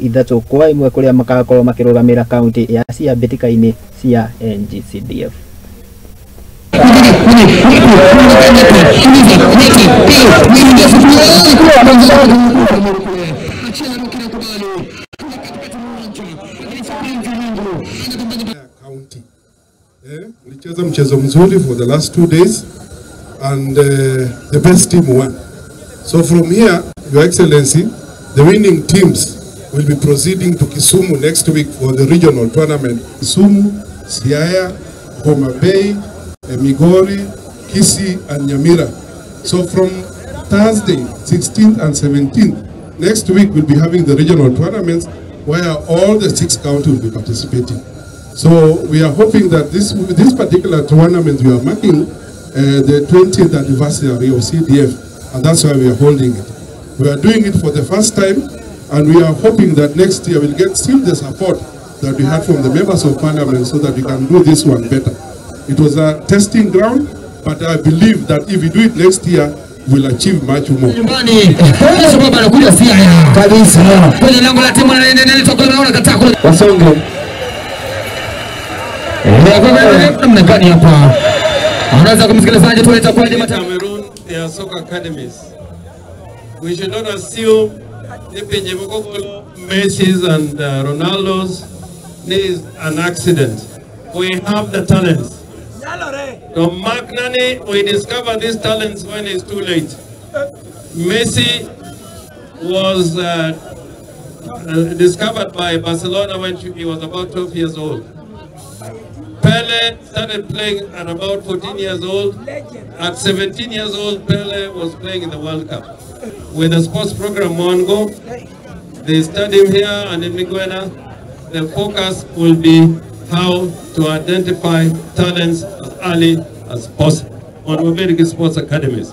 ithatu kwa imwe kuria makakorwo makirugamira county ya Siaya mbitika-ina cia ng-cdf. County. Mlicheza mchezo mzuri for the last 2 days and the best team won. So from here, Your Excellency, the winning teams will be proceeding to Kisumu next week for the regional tournament. Kisumu, Siaya, Homa Bay, Migori, Kisii and Nyamira. So from Thursday, 16th and 17th, next week we'll be having the regional tournaments where all the 6 counties will be participating. So we are hoping that this particular tournament we are marking the 20th anniversary of CDF, and that's why we are holding it. We are doing it for the first time, and we are hoping that next year we'll get still the support that we had from the members of parliament so that we can do this one better. It was a testing ground, but I believe that if we do it next year, we'll achieve much more. Cameroon, there are soccer academies. We should not assume Messi's and Ronaldo's is an accident. We have the talents. So Magnani, we discovered these talents when it's too late. Messi was discovered by Barcelona when he was about 12 years old. Pele started playing at about 14 years old. At 17 years old, Pele was playing in the World Cup. With the sports program Mongo, the stadium here and in Miguena, the focus will be how to identify talents as early as possible on mbitika sports academies.